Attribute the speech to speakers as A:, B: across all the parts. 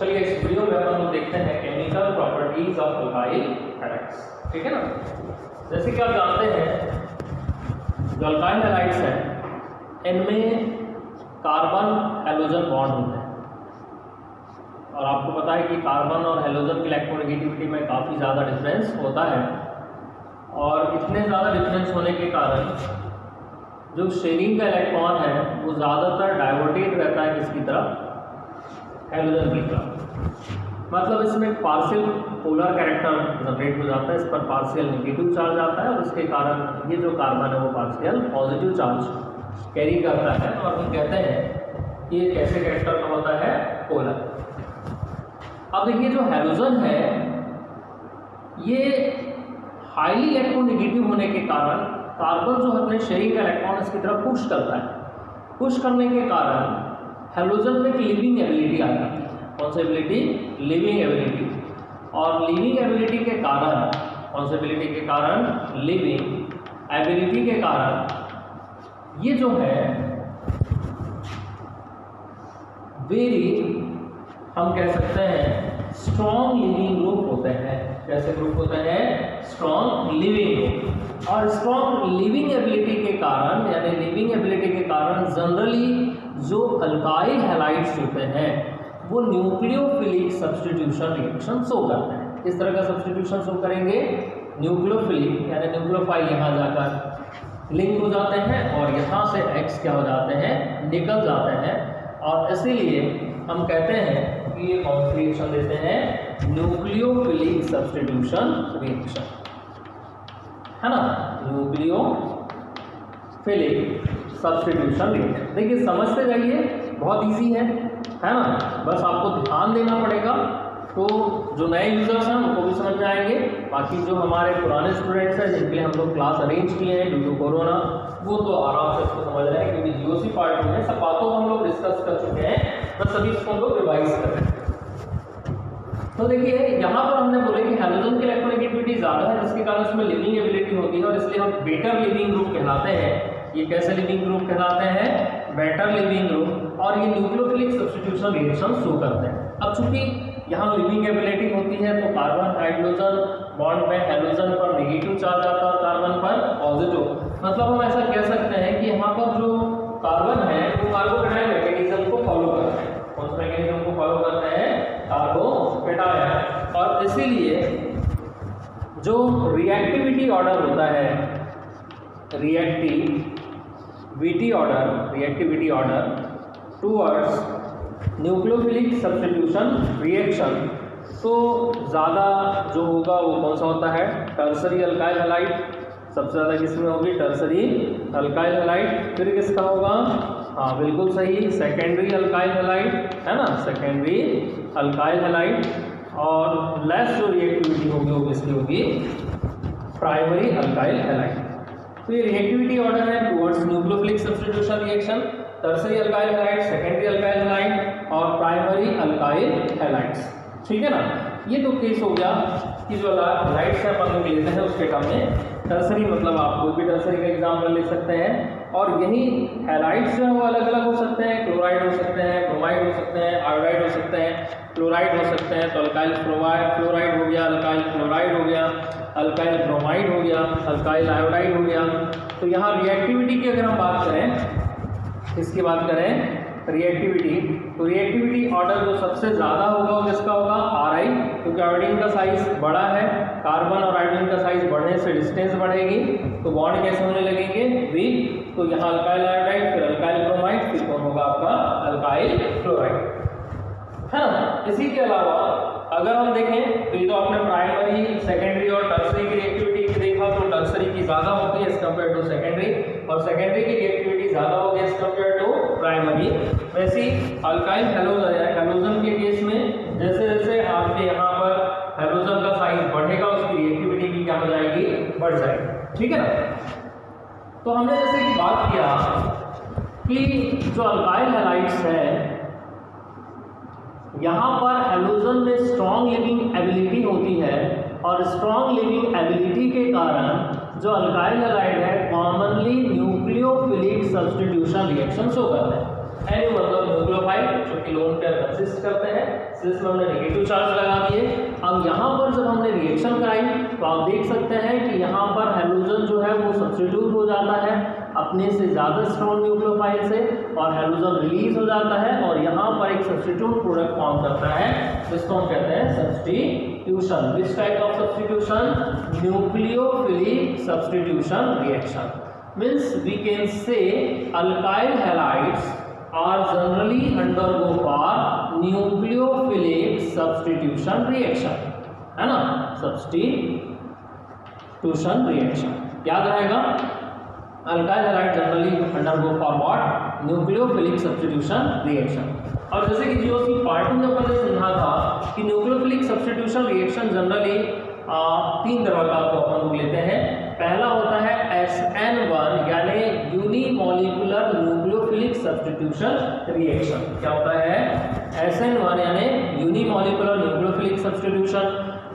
A: चलिए इस वीडियो में हम लोग देखते हैं chemical properties of alkyl halides. ठीक है ना। जैसे कि आप जानते हैं जो अल्काइल हैलाइड्स हैं इनमें कार्बन हैलोजन बॉन्ड होते हैं और आपको पता है कि कार्बन और हैलोजन की इलेक्ट्रोनेगेटिविटी में काफ़ी ज़्यादा डिफरेंस होता है और इतने ज़्यादा डिफरेंस होने के कारण जो शेयरिंग का इलेक्ट्रॉन है वो ज़्यादातर डाइवर्टेड रहता है किसकी तरफ, हैलोजन की तरफ। मतलब इसमें पार्शियल पोलर कैरेक्टर जनरेट हो जाता है, इस पर पार्शियल नेगेटिव चार्ज आता है और उसके कारण ये जो कार्बन है वो पार्शियल पॉजिटिव चार्ज कैरी करता है और हम कहते हैं कि ये कैसे कैरेक्टर का होता है, पोलर। अब देखिए जो हैलोजन है ये हाईली इलेक्ट्रोनेगेटिव होने के कारण कार्बन जो अपने शेयरिंग का इलेक्ट्रॉन इसकी तरफ पुश करता है। पुश करने के कारण हैलोजन में एक लिविंग एबिलिटी आ जाती है। कौन सी एबिलिटी? Living ability. और लिविंग एबिलिटी के कारण, कौन सी एबिलिटी के कारण? लिविंग एबिलिटी के कारण ये जो है वेरी, हम कह सकते हैं स्ट्रॉन्ग लिविंग ग्रुप होते हैं। कैसे ग्रुप होते हैं? Strong leaving group. और स्ट्रॉन्ग लिविंग एबिलिटी के कारण यानी लिविंग एबिलिटी के कारण जनरली जो अल्काइल हैलाइड्स होते हैं वो न्यूक्लियोफिलिक सब्स्टिट्यूशन रिएक्शन शो करते हैं। किस तरह का सब्स्टिट्यूशन शो करेंगे? न्यूक्लियोफिलिक यानी न्यूक्लियोफाइल यहाँ जाकर लिंक हो जाते हैं और यहाँ से X क्या हो जाते हैं, निकल जाते हैं और इसीलिए हम कहते हैं कि ये कौन सी रिएक्शन देते हैं? न्यूक्लियोफिलिक सब्स्टिट्यूशन रिएक्शन, है ना। Nucleophilic substitution reaction. देखिए समझते जाइए, बहुत इजी है ना। बस आपको ध्यान देना पड़ेगा। तो जो नए यूजर्स हैं उनको भी समझ में आएंगे, बाकी जो हमारे पुराने स्टूडेंट्स हैं जिनके लिए हम लोग क्लास अरेंज किए हैं ड्यू टू कोरोना वो तो आराम से इसको समझ रहे हैं क्योंकि जीओसी पार्ट में सब बातों को हम लोग डिस्कस कर चुके हैं, बस अभी इसको हम लोग रिवाइज कर रहे हैं। तो देखिए यहाँ पर हमने बोले कि हैलोजन की इलेक्ट्रोनेगेटिविटी ज़्यादा है जिसके कारण इसमें लिविंग एबिलिटी होती है और इसलिए हम बेटर लिविंग ग्रुप कहलाते हैं। ये कैसे लिविंग ग्रुप कहलाते हैं? Better leaving group. और ये न्यूक्लियोफिलिक सब्स्टिट्यूशन रिएक्शन शो करते हैं। अब चूंकि यहाँ लिविंग एबिलिटी होती है तो कार्बन हाइड्रोजन बॉन्ड में हैलोजन पर नेगेटिव चार्ज आता है और कार्बन पर पॉजिटिव। मतलब हम ऐसा कह सकते हैं कि यहाँ पर जो कार्बन है वो कार्बोकेटायन मैकेनिज्म को फॉलो करते हैं। कौन सा मैकेनिज्म को फॉलो करते हैं? कार्बोकेटायन। और इसीलिए जो रिएक्टिविटी ऑर्डर होता है, reactivity order towards nucleophilic substitution reaction, तो ज़्यादा जो होगा वो कौन सा होता है? Tertiary alkyl halide. सबसे ज़्यादा किसमें होगी? Tertiary alkyl halide. फिर किसका होगा? हाँ बिल्कुल सही, सेकेंडरी अल्काइल हैलाइड, है ना, सेकेंडरी अल्काइल हैलाइड। और लेस जो रिएक्टिविटी होगी वो किसकी होगी? Primary alkyl halide. तो ये रिएक्टिविटी ऑर्डर है towards nucleophilic substitution reaction, tertiary alkyl halide, secondary alkyl halide और प्राइमरी अल्काइल हैलाइड्स। ठीक है ना। ये तो केस हो गया कि जो हैलाइड्स हैं अपन लोग लेते हैं उसके टर्म में। टर्सरी मतलब आप कोई भी टर्सरी का एग्जाम्पल ले सकते हैं और यही हैलाइड्स जो है वो अलग अलग हो सकते हैं। क्लोराइड हो सकते हैं, ब्रोमाइड हो सकते हैं, आयोडाइड हो सकते हैं, फ्लोराइड हो सकते हैं। तो अल्काइल फ्लोराइड हो गया, अल्काइल क्लोराइड हो गया, अल्काइल ब्रोमाइड हो गया, अल्काइल आयोडाइड हो गया। तो यहाँ रिएक्टिविटी की अगर हम बात करें, इसकी बात करें रिएक्टिविटी, तो रिएक्टिविटी ऑर्डर जो सबसे ज़्यादा होगा वो किसका होगा? Ri, क्योंकि आयोडीन का साइज बड़ा है। कार्बन और आयोडीन का साइज बढ़ने से डिस्टेंस बढ़ेगी तो बॉन्ड कैसे होने लगेंगे? वीक। तो यहाँ अल्काइल आयोडाइड, फिर अल्काइल ब्रोमाइड, फिर कौन होगा आपका? अल्काइल क्लोराइड, है ना। इसी के अलावा अगर हम देखें तो ये तो आपने प्राइमरी, सेकेंडरी और टर्सरी की रिएक्टिविटी देखा, तो टर्सरी की ज़्यादा होती है एज कम्पेयर टू सेकेंडरी और सेकेंडरी की रिएक्टिविटी ज़्यादा होगी एज कम्पेयर टू प्राइमरी। वैसे अल्काइल हैलोजन के केस में जैसे जैसे आपके यहाँ पर हैलोजन का साइज बढ़ेगा उसकी रिएक्टिविटी भी क्या हो जाएगी? बढ़ जाएगी। ठीक है ना। तो हमने जैसे कि बात किया कि जो अल्काइल हैलाइड्स है यहाँ पर हैलोजन में स्ट्रॉन्ग लिविंग एबिलिटी होती है और स्ट्रॉन्ग लिविंग एबिलिटी के कारण जो अल्काइल हैलाइड है commonly nucleophilic substitution reaction show करते हैं। एन मतलब न्यूक्लियोफाइल जो कि लोन पेयर कंसिस्ट करते हैं, इसमें हमने नेगेटिव चार्ज लगा दिए। अब यहाँ पर जब हमने रिएक्शन कराई तो आप देख सकते हैं कि यहाँ पर हैलोजन जो है वो सब्स्टिट्यूट हो जाता है अपने से ज़्यादा स्ट्रॉन्ग न्यूक्लियोफाइल से, और हैलोजन रिलीज हो जाता है और यहाँ पर एक सब्स्टिट्यूट प्रोडक्ट फॉर्म करता है, जिसको हम कहते हैं substitution. Which type of substitution? Nucleophilic substitution reaction. Means we can say alkyl halides are generally undergo for nucleophilic substitution reaction, है ना, substitution reaction याद रहेगा। Alkyl halide generally undergo for what? Nucleophilic substitution reaction. और जैसे कि GOC part 2 में अपन ने समझा था कि न्यूक्लियोफिलिक सब्स्टिट्यूशन रिएक्शन जनरली 3 तरह का तो अपन लोग लेते हैं। पहला होता है SN1 यानी यूनिमॉलिक्यूलर न्यूक्लियोफिलिक सब्स्टिट्यूशन रिएक्शन। क्या होता है? SN1 यानी यूनिमॉलिक्यूलर न्यूक्लियोफिलिक सब्स्टिट्यूशन।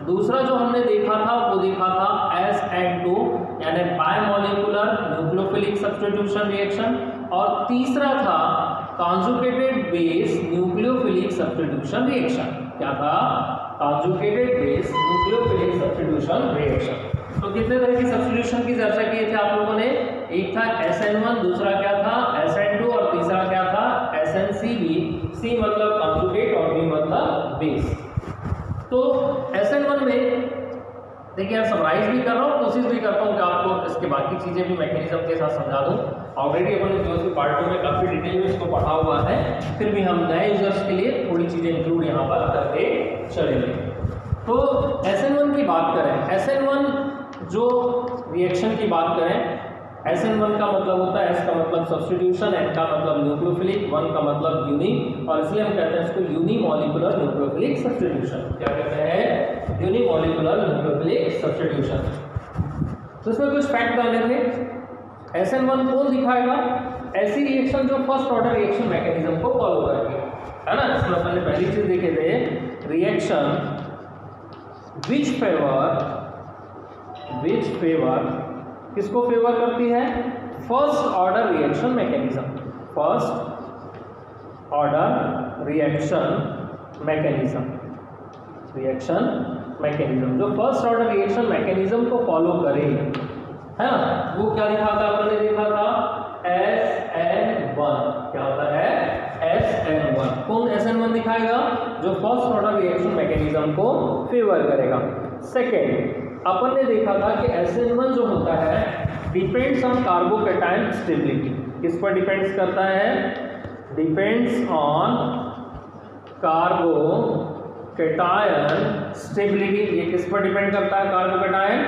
A: दूसरा जो हमने देखा था वो देखा था SN2 यानी बायमॉलिक्यूलर न्यूक्लियोफिलिक सब्स्टिट्यूशन रिएक्शन। और तीसरा था conjugated base nucleophilic substitution reaction. क्या था? Conjugated base nucleophilic substitution reaction. तो कितने तरह की सब्स्टिट्यूशन की चर्चा की थी आप लोगों ने? एक था SN1, दूसरा क्या था SN2 और तीसरा क्या था SNCB। C मतलब कॉन्जुगेट और B मतलब बेस। तो SN1 में देखिए यार समराइज भी कर रहा हूँ, कोशिश भी करता हूँ कि आपको इसके बाकी चीज़ें भी मैकेनिज्म के साथ समझा दूँ। ऑलरेडी अपन ने जीओसी पार्ट 2 में काफ़ी डिटेल में इसको पढ़ा हुआ है, फिर भी हम नए यूजर्स के लिए थोड़ी चीज़ें इंक्लूड यहाँ पर करके चलेंगे। तो SN1 की बात करें, SN1 जो रिएक्शन की बात करें, SN1 का मतलब होता है, S का मतलब सब्स्टिट्यूशन, N का मतलब न्यूक्लियोफिलिक, 1 का मतलब यूनि, और इसलिए हम कहते हैं इसको यूनिमॉलिक्यूलर न्यूक्लियोफिलिक सब्स्टिट्यूशन। क्या कहते हैं? Unimolecular nucleophilic substitution. तो इसमें कुछ फैक्ट डाले थे। SN1 कौन दिखाएगा? ऐसी रिएक्शन जो फर्स्ट ऑर्डर रिएक्शन मैकेनिज्म को फॉलो करेगी, है ना। इसमें अपन ने पहली चीज देखे थे रिएक्शन विच फेवर किसको फेवर करती है? First order reaction mechanism. First order reaction mechanism जो फर्स्ट ऑर्डर रिएक्शन मैकेनिज्म को फॉलो करे, है ना, वो क्या लिखा था? आपने देखा था SN1। क्या होता है? SN1। कौन SN1 दिखाएगा? जो फर्स्ट ऑर्डर रिएक्शन मैकेनिज्म को फेवर करेगा। सेकेंड, अपन ने देखा था कि SN1 जो होता है डिपेंड्स ऑन कार्बोकैटायन स्टेबिलिटी। किस पर डिपेंड्स करता है? Depends on carbocation stability. ये किस पर डिपेंड करता है? कार्बोकैटायन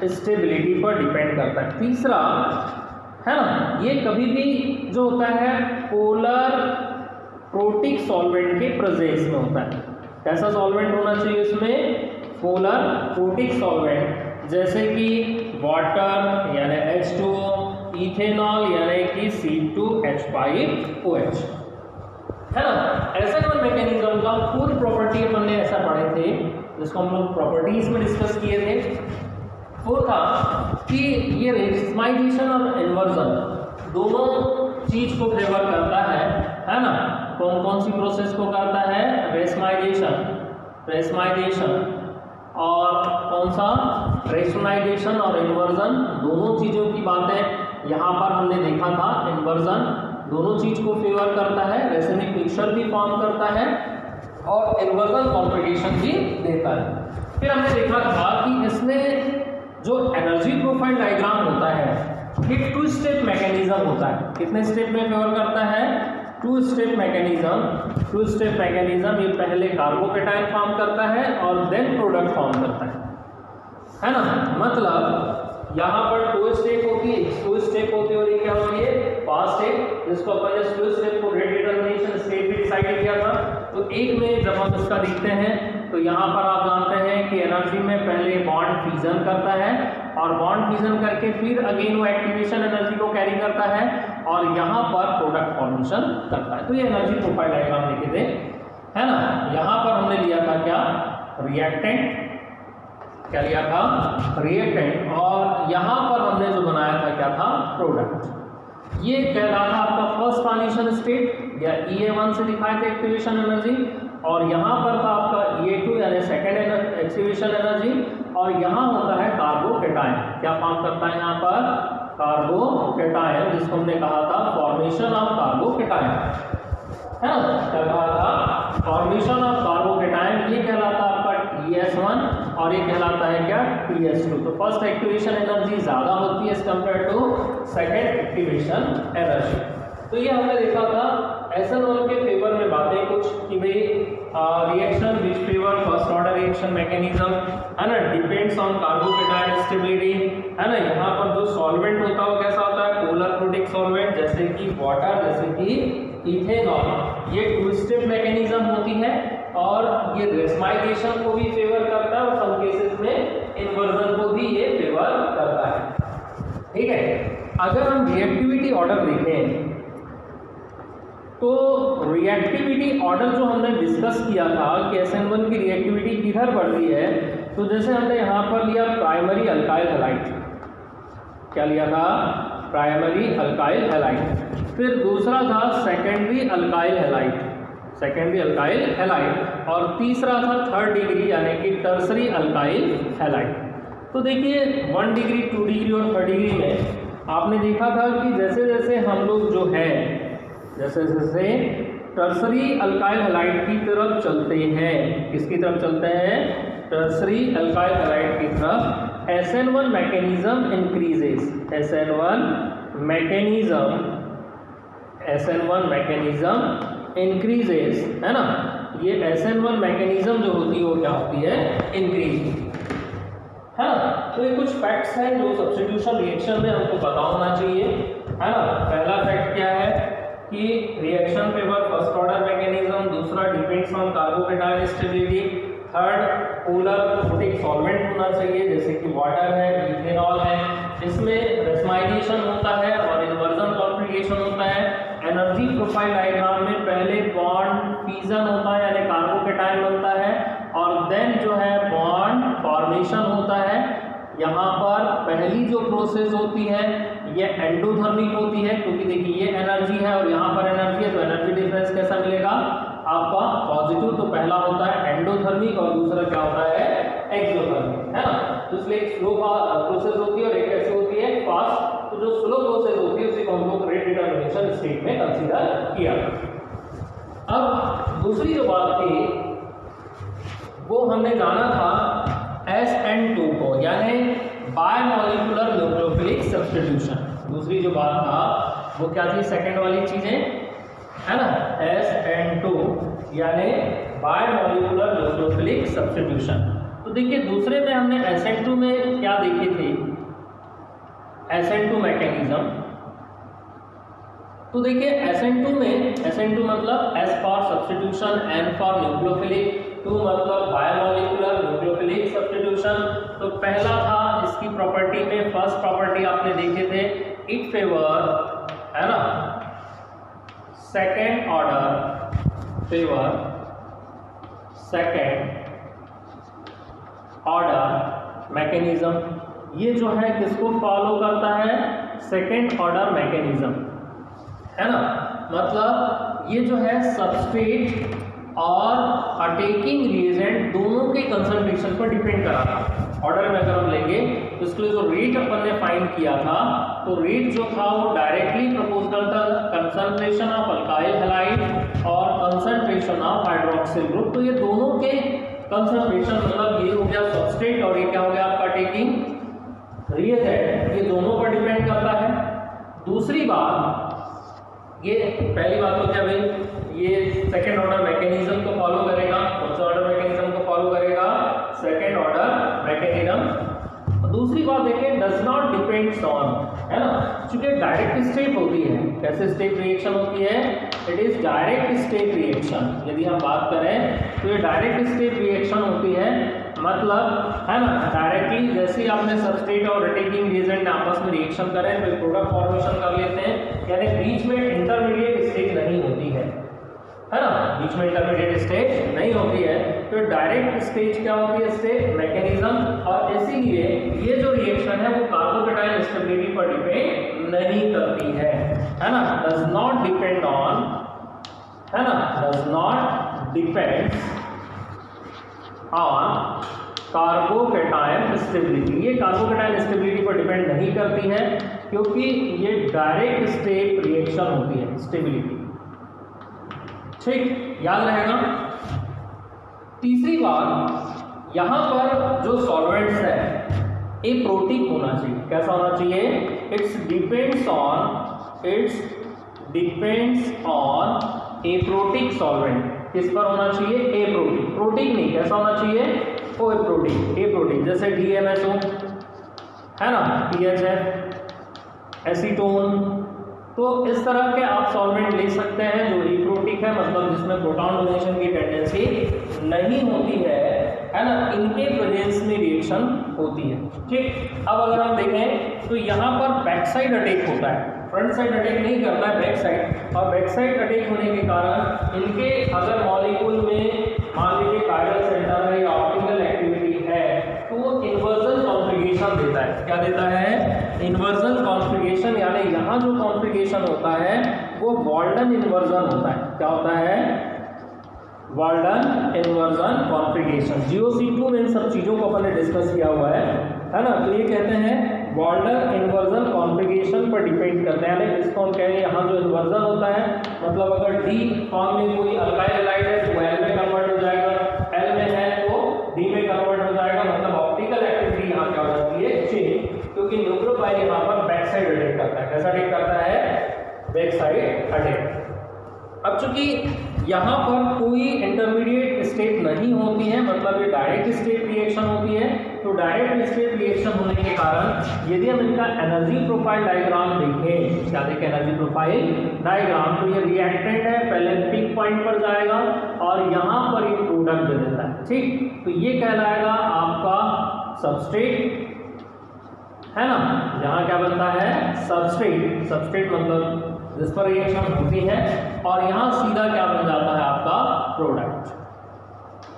A: स्टेबिलिटी पर डिपेंड करता है। तीसरा है ना, ये कभी भी जो होता है पोलर प्रोटिक सॉल्वेंट के प्रेजेंस में होता है। कैसा सॉल्वेंट होना चाहिए इसमें? पोलर प्रोटिक सॉल्वेंट, जैसे कि वाटर यानी H2O, इथेनॉल यानी कि C2H5OH, है ना। SN1 मैकेनिज्म का फुल प्रॉपर्टी अपन ने ऐसा पढ़े थे, जिसको हम लोग प्रॉपर्टीज में डिस्कस किए थे। वो था कि ये रेशमाइजेशन और इन्वर्जन दोनों चीज को फेवर करता है ना। कौन कौन सी प्रोसेस को करता है? रेशमाइजेशन और कौन सा? रेशनाइजेशन और इन्वर्जन। दोनों चीज़ों की बातें यहाँ पर हमने देखा था। इन्वर्जन दोनों चीज को फेवर करता है, रेसनिक मिक्सचर भी फॉर्म करता है और इन्वर्जन कॉम्प्लिकेशन भी देता है। फिर हमने देखा था कि इसमें जो एनर्जी प्रोफाइल डायग्राम होता है ये 2 स्टेप मैकेनिज्म होता है। कितने स्टेप में फेवर करता है? 2 स्टेप मैकेनिज्म। 2 स्टेप मैकेनिज्म ये पहले कार्बोकैटायन फॉर्म करता है और देन प्रोडक्ट फॉर्म करता है ना। मतलब यहाँ पर 2 स्टेप होती है, 2 स्टेप होती है और ये क्या होती है? 5 स्टेप, जिसको अपन ने 2 स्टेप को रेट डिटर्मिनेशन स्टेप भी डिसाइड किया था। तो एक में जब हम इसका देखते हैं तो यहाँ पर आप जानते हैं कि एनर्जी में पहले बॉन्ड फ्यूजन करता है और बॉन्ड फ्यूजन करके फिर अगेन वो एक्टिवेशन एनर्जी को कैरी करता है और यहाँ पर प्रोडक्ट फॉर्मेशन करता है। तो ये एनर्जी प्रोफाइल डायग्राम लिखे थे, है ना। यहाँ पर हमने लिया था क्या? रिएक्टेंट। क्या लिया था? रिएक्टेंट। और यहाँ पर हमने जो बनाया था क्या था? प्रोडक्ट। ये कह रहा था आपका फर्स्ट ट्रांजिशन स्टेट या EA1 से दिखाए थे एक्टिवेशन एनर्जी, और यहाँ पर था आपका E2 यानी सेकेंड एक्सीवेशन एनर्जी, और यहाँ होता है कार्बोकेटायन। क्या फॉर्म करता है यहाँ पर? कार्बोकेटायन, जिसको हमने कहा था फॉर्मेशन ऑफ कार्बोकेटायन, है ना? क्या कहा था? Formation of carbocation. ये कहलाता है आपका TS1 और ये कहलाता है क्या? TS2। तो फर्स्ट एक्टिवेशन एनर्जी ज्यादा होती है as compare to second activation energy. तो ये हमने देखा था SN1 के फेवर में बातें कुछ कि भाई reaction which favour first order reaction mechanism, है ना, डिपेंड्स ऑन कार्बोकेटायन स्टेबिलिटी, है ना। यहाँ पर जो सॉल्वेंट होता है वो कैसा होता है? पोलर प्रोटिक सॉल्वेंट, जैसे कि वाटर, जैसे कि इथेनॉल। ये टू स्टेप मैकेनिज्म होती है और ये रेस्माइजेशन को भी फेवर करता है और सम केसेस में इन्वर्जन को भी ये फेवर करता है। ठीक है, अगर हम रिएक्टिविटी ऑर्डर देखें तो रिएक्टिविटी ऑर्डर जो हमने डिस्कस किया था कि SN1 की रिएक्टिविटी किधर बढ़ती है, तो जैसे हमने यहाँ पर लिया प्राइमरी अल्काइल हैलाइड, क्या लिया था? Primary alkyl halide. फिर दूसरा था secondary alkyl halide, secondary alkyl halide, और तीसरा था थर्ड डिग्री यानी कि टर्सरी अल्काइल हैलाइड। तो देखिए 1 डिग्री, 2 डिग्री और 3 डिग्री में आपने देखा था कि जैसे जैसे हम लोग जो है जैसे जैसे टर्सरी अल्काइल हैलाइड की तरफ चलते हैं, किसकी तरफ चलते हैं? टर्सरी अल्काइल हैलाइड की तरफ, SN1 mechanism increases, SN1 mechanism increases, है ना। ये SN1 मैकेनिज्म जो होती है वो क्या होती है? इंक्रीज, है ना। तो ये कुछ फैक्ट्स हैं जो सब्स्टिट्यूशन रिएक्शन में हमको पता होना चाहिए, है ना। पहला फैक्ट क्या है कि reaction favour first order mechanism, दूसरा depends on carbocation stability, third polar protic solvent होना चाहिए जैसे कि वाटर है, इथेनॉल है, इसमें रेस्माइजेशन होता है और इन्वर्जन कॉन्फिगरेशन होता है। एनर्जी प्रोफाइल डायग्राम में पहले बॉन्ड फिजन होता है यानी कार्बोकेटायन बनता है और देन जो है बॉन्ड फॉर्मेशन होता है। यहाँ पर पहली जो प्रोसेस होती है ये एंडोथर्मिक होती है क्योंकि देखिए ये एनर्जी है और यहाँ पर एनर्जी है, तो एनर्जी डिफरेंस कैसा मिलेगा आपका? पॉजिटिव। तो पहला होता है एंडोथर्मिक और दूसरा क्या होता है? एक्सोथर्मिक, है ना। तो इसलिए एक स्लो प्रोसेस होती है और एक कैसे होती है? फास्ट। तो जो स्लो प्रोसेस होती है उसी को हम लोग रेट डिटर्मिनेशन स्टेट में कंसीडर किया। अब दूसरी जो बात थी वो हमने जाना था SN2 को, यानी बायमॉलिक्यूलर न्यूक्लियोफिलिक सब्स्टिट्यूशन। दूसरी जो बात था वो क्या थी? सेकंड वाली चीजें, है ना, SN2 यानी बायमॉलिक्यूलर न्यूक्लियोफिलिक सब्स्टिट्यूशन। तो देखिए दूसरे में हमने SN2 में क्या देखे थे? SN2 mechanism. तो देखिए SN2 में, SN2 मतलब S for substitution, N for nucleophilic, 2 मतलब बायोमॉलिक्यूलर न्यूक्लियोफिलिक सब्स्टिट्यूशन। तो पहला था इसकी प्रॉपर्टी में, फर्स्ट प्रॉपर्टी आपने देखे थे, इट फेवर, है ना, second order favour, second order mechanism. ये जो है किसको फॉलो करता है? सेकेंड ऑर्डर मैकेनिज्म, है ना। मतलब ये जो है सबस्ट्रेट और अटैकिंग रिएजेंट दोनों के कंसंट्रेशन पर डिपेंड करा था। ऑर्डर में अगर हम लेंगे तो इसके लिए जो रेट अपन ने फाइंड किया था, तो रेट जो था वो डायरेक्टली प्रोपोर्शनल था कंसंट्रेशन ऑफ अल्काइल हैलाइड और कंसंट्रेशन ऑफ हाइड्रोक्सिल ग्रुप। तो ये दोनों के कंसंट्रेशन, मतलब ये हो गया सबस्ट्रेट और ये क्या हो गया आपका अटैकिंग रिएजेंट, ये दोनों पर डिपेंड करता है। दूसरी बात, ये पहली बात तो क्या भाई, ये सेकेंड ऑर्डर मैकेनिज्म को फॉलो करेगा। कौन सा ऑर्डर मैकेनिज्म को फॉलो करेगा? Second order mechanism. दूसरी बात देखिए, डज नॉट डिपेंड्स ऑन, है ना, चूंकि डायरेक्ट स्टेप होती है। कैसे स्टेप रिएक्शन होती है? It is direct step reaction. यदि हम बात करें तो ये डायरेक्ट स्टेप रिएक्शन होती है, मतलब है ना, डायरेक्टली जैसे ही आपने सबस्ट्रेट और अटैकिंग रिएजेंट आपस में रिएक्शन करें तो प्रोडक्ट फॉर्मेशन कर लेते हैं, यानी बीच में इंटरमीडिएट स्टेज नहीं होती है ना, बीच में इंटरमीडिएट स्टेज नहीं होती है। तो डायरेक्ट स्टेज क्या होती है? Step mechanism. और इसीलिए ये जो रिएक्शन है वो कार्बोकेटायन स्टेबिलिटी पर डिपेंड नहीं करती है ना, डज नॉट डिपेंड ऑन, है ना, does not depends on carbocation stability. ये कार्बोकेटायन स्टेबिलिटी पर डिपेंड नहीं करती है क्योंकि ये डायरेक्ट स्टेप रिएक्शन होती है स्टेबिलिटी। ठीक, याद रहेगा। तीसरी बात, यहाँ पर जो सॉल्वेंट्स है एप्रोटिक होना चाहिए। कैसा होना चाहिए? It's depends on aprotic solvent. किस पर होना चाहिए? एप्रोटिक। प्रोटिक नहीं, कैसा होना चाहिए? ओ एप्रोटिक। एप्रोटिक जैसे DMSO है ना, PHF, एसीटोन। तो इस तरह के आप सॉल्वेंट ले सकते हैं जो एप्रोटिक है, मतलब जिसमें प्रोटॉन डोनेशन की टेंडेंसी नहीं होती है ना, इनके प्रेजेंस में रिएक्शन होती है। ठीक, अब अगर हम देखें तो यहाँ पर बैक साइड अटैक होता है, फ्रंट साइड अटैक नहीं करता है, बैक साइड। और बैक साइड अटैक होने के कारण इनके अगर मॉलिक्यूल में मान लीजिए कायरल सेंटर है या ऑप्टिकल एक्टिविटी है तो वो इन्वर्जन कॉन्फ़िगरेशन देता है। क्या देता है? इन्वर्जन कॉन्फ़िगरेशन, यानी यहाँ जो कॉन्फ़िगरेशन होता है वो वॉल्डन इन्वर्जन होता है। क्या होता है? Walden inversion configuration. GOC2 में इन सब चीज़ों को अपन ने डिस्कस किया हुआ है ना। तो ये कहते हैं वॉल्डन इन्वर्जन कॉन्फ़िगरेशन पर डिपेंड करते हैं, यानी इसको हम कहेंगे यहाँ जो इन्वर्जन होता है, मतलब अगर D फॉर्म में कोई अल्काइल हैलाइड है तो L में कन्वर्ट हो जाएगा, L में है तो D में कन्वर्ट हो जाएगा, मतलब ऑप्टिकल एक्टिविटी यहाँ क्या हो जाती है? चेंज, क्योंकि न्यूक्लियोफाइल यहाँ पर बैक साइड अटैक करता है। कैसा अटैक करता है? Back side attack. अब चूंकि यहाँ पर कोई इंटरमीडिएट स्टेप नहीं होती है, मतलब ये डायरेक्ट स्टेप रिएक्शन होती है, तो डायरेक्ट स्टेप रिएक्शन होने के कारण यदि हम इनका एनर्जी प्रोफाइल डायग्राम देखें, क्या देखें? एनर्जी प्रोफाइल डायग्राम, तो ये रिएक्टेंट है, पहले पीक पॉइंट पर जाएगा और यहाँ पर ये प्रोडक्ट दे देता है। ठीक, तो ये कहलाएगा आपका सबस्ट्रेट, है ना। यहाँ क्या बनता है? सबस्ट्रेट। सबस्ट्रेट मतलब जिस पर रिएक्शन होती है, और यहाँ सीधा क्या बन जाता है? आपका प्रोडक्ट।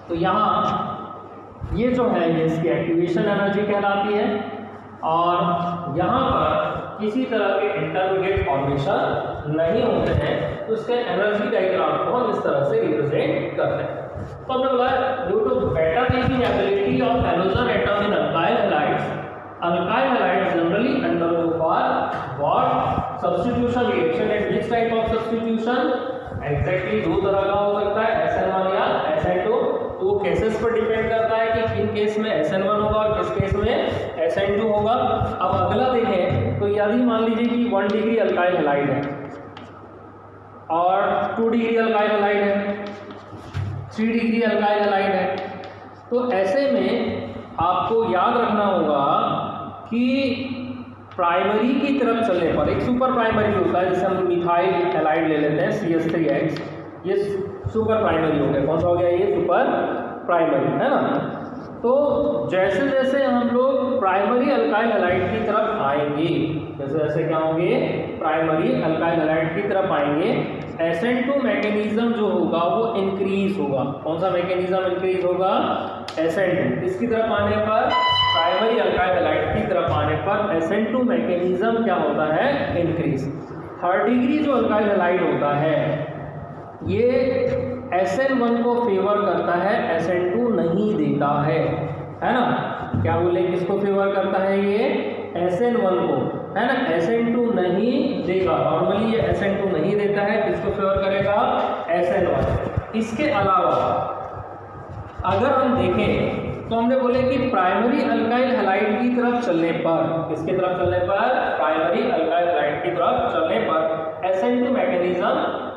A: तो यहाँ ये जो है ये इसकी एक्टिवेशन एनर्जी कहलाती है, और यहाँ पर किसी तरह के इंटरमीडिएट फॉर्मेशन नहीं होते हैं, तो उसके एनर्जी डायग्राम को हम इस तरह से रिप्रेजेंट करते हैं। तो हमने बोला due to better leaving ability of halogen atom in alkyl halides generally undergo for what? Substitution reaction. And which type of substitution? Exactly दो तरह का हो सकता है, SN1 या SN2। तो वो केसेस पर डिपेंड करता है कि किन केस में SN1 होगा और किस केस में SN2 होगा। अब अगला देखें तो यदि मान लीजिए कि 1 डिग्री अल्काइल हैलाइड है और 2 डिग्री अल्काइल हैलाइड है, 3 डिग्री अल्काइल हैलाइड है, तो ऐसे में आपको याद रखना होगा कि प्राइमरी की तरफ चलने पर एक सुपर प्राइमरी होता है, जैसे हम मिथाइल हैलाइड ले लेते हैं CH3X, ये सुपर प्राइमरी हो गया। कौन सा हो गया? ये सुपर प्राइमरी, है ना। तो जैसे जैसे हम लोग प्राइमरी अल्काइल हैलाइड की तरफ आएंगे, जैसे जैसे क्या होंगे? प्राइमरी अल्काइल हैलाइड की तरफ आएंगे, SN2 मैकेनिज्म जो होगा वो इंक्रीज होगा। कौन सा मैकेनिज्म इंक्रीज होगा? SN2। इसकी तरफ आने पर, प्राइमरी अल्काइल हैलाइड की तरफ आने पर SN2 मैकेनिज्म क्या होता है? इंक्रीज। 3rd डिग्री जो अल्काइल हैलाइड होता है ये SN1 को फेवर करता है, SN2 नहीं देता है ना। क्या बोले? किसको फेवर करता है? ये SN1 को, है ना। SN2 नहीं देगा, नॉर्मली ये SN2 नहीं देता है, किसको फेवर करेगा? SN1। इसके अलावा अगर हम देखें तो हमने बोले कि प्राइमरी अल्काइल हैलाइड की तरफ चलने पर, किसकी तरफ चलने पर? प्राइमरी अल्काइल हैलाइड की तरफ चलने पर SN2 मैकेनिज्म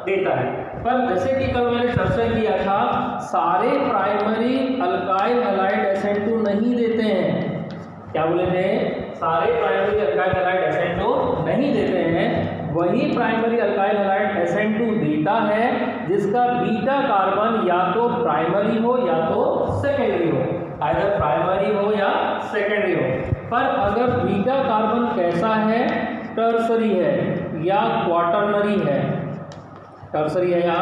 A: देता है। पर जैसे कि कल मैंने चर्चा किया था, सारे प्राइमरी अल्काइल हैलाइड SN2 नहीं देते हैं। क्या बोले थे? सारे प्राइमरी अल्काइल हैलाइड SN2 नहीं देते हैं। वही प्राइमरी अल्काइल हैलाइड SN2 देता है जिसका बीटा कार्बन या तो प्राइमरी हो या तो सेकेंडरी हो, आइदर प्राइमरी हो या सेकेंडरी हो। पर अगर बीटा कार्बन कैसा है? टर्सरी है या क्वाटरनरी है, टर्सरी है या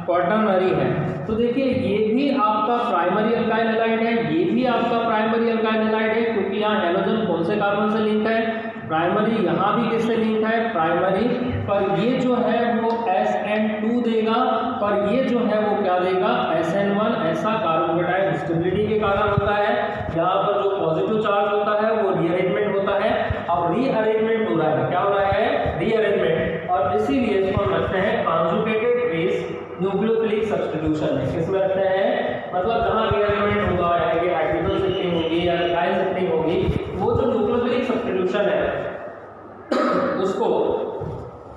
A: क्वाटरनरी है, तो देखिए ये भी आपका प्राइमरी अल्काइल हैलाइड है, ये भी आपका प्राइमरी अल्काइल हैलाइड है, क्योंकि यहाँ हैलोजन कौन से कार्बन से लिंक है? प्राइमरी। यहाँ भी किससे लिंक है? प्राइमरी। पर ये जो है वो SN2 देगा, पर ये जो है वो क्या देगा? बंधन ऐसा कार्बोकेटाइन स्टेबिलिटी के कारण होता है, यहाँ पर जो पॉजिटिव चार्ज होता है वो रीअरेंजमेंट होता है। अब रीअरेंजमेंट हो रहा है, क्या हो रहा है, रीअरेंजमेंट, और इसीलिए इसको हम रखते हैं कॉन्जुगेटेड बेस न्यूक्लियोफिलिक सब्स्टिट्यूशन में। किसमें रखते हैं, मतलब जहाँ रीअरेंजमेंट होगा या कि हाइड्रोजन शिफ्टिंग होगी या अल्काइल शिफ्टिंग होगी, वो जो न्यूक्लियोफिलिक सब्स्टिट्यूशन है उसको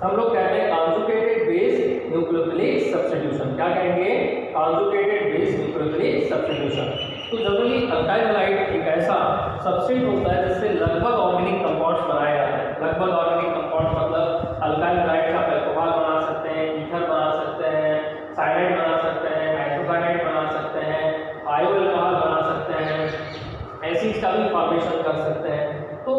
A: हम लोग कहते हैं कॉन्जुगेटेड बेस न्यूक्लियोफिलिक सब्स्टिट्यूशन। क्या कहेंगे, कॉन्जुगेटेड बेस न्यूक्लियोफिलिक सब्स्टिट्यूशन। तो जनरली अल्काइल हैलाइड एक ऐसा सब्सटेंस होता है जिससे लगभग ऑर्गेनिक कंपाउंड्स बनाए जाते हैं। लगभग ऑर्गेनिक कंपाउंड मतलब अल्काइल हैलाइड आप अल्कोहल बना सकते हैं, ईथर बना सकते हैं, साइनाइड बना सकते हैं, आइसोसाइनाइड बना सकते हैं, आयो अल्कोहल बना सकते हैं, एसिड्स का भी फॉर्मेशन कर सकते हैं। तो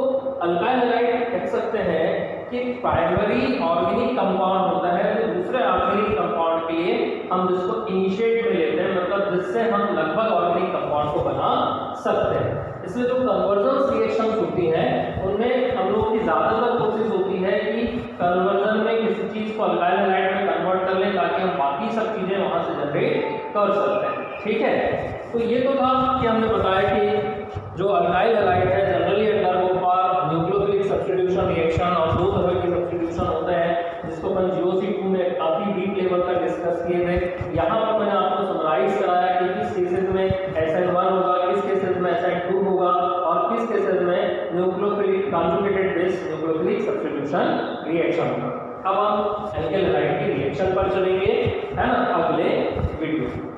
A: अल्काइल हैलाइड कह सकते हैं कि प्राइमरी ऑर्गेनिक कंपाउंड होता है तो दूसरे ऑर्गेनिक कंपाउंड के लिए हम जिसको इनिशिएट में लेते हैं, मतलब जिससे हम लगभग ऑर्गेनिक कंपाउंड को बना सकते हैं। इसमें जो कन्वर्जन रिएक्शंस होती हैं उनमें हम लोग की ज़्यादातर कोशिश होती है कि कन्वर्जन में किसी चीज़ को अल्काइल हैलाइड में कन्वर्ट कर लें ताकि हम बाकी सब चीज़ें वहाँ से जनरेट कर सकते हैं। ठीक है, तो ये तो था कि हमने बताया कि जो अल्काइल हैलाइड है generally undergo for nucleophilic substitution reaction, और दो तरह के सब्स्टिट्यूशन होते हैं जिसको अपन GOC2 में काफ़ी डीप लेवल तक डिस्कस किए थे। यहाँ पर मैंने आपको समराइज कराया कि किस केसेस में SN1 होगा, किस केसेस में SN2 होगा और किस केसेस में nucleophilic conjugated base nucleophilic substitution reaction होगा। अब हम अल्काइल हैलाइड की रिएक्शन पर चलेंगे, है ना, अगले वीडियो।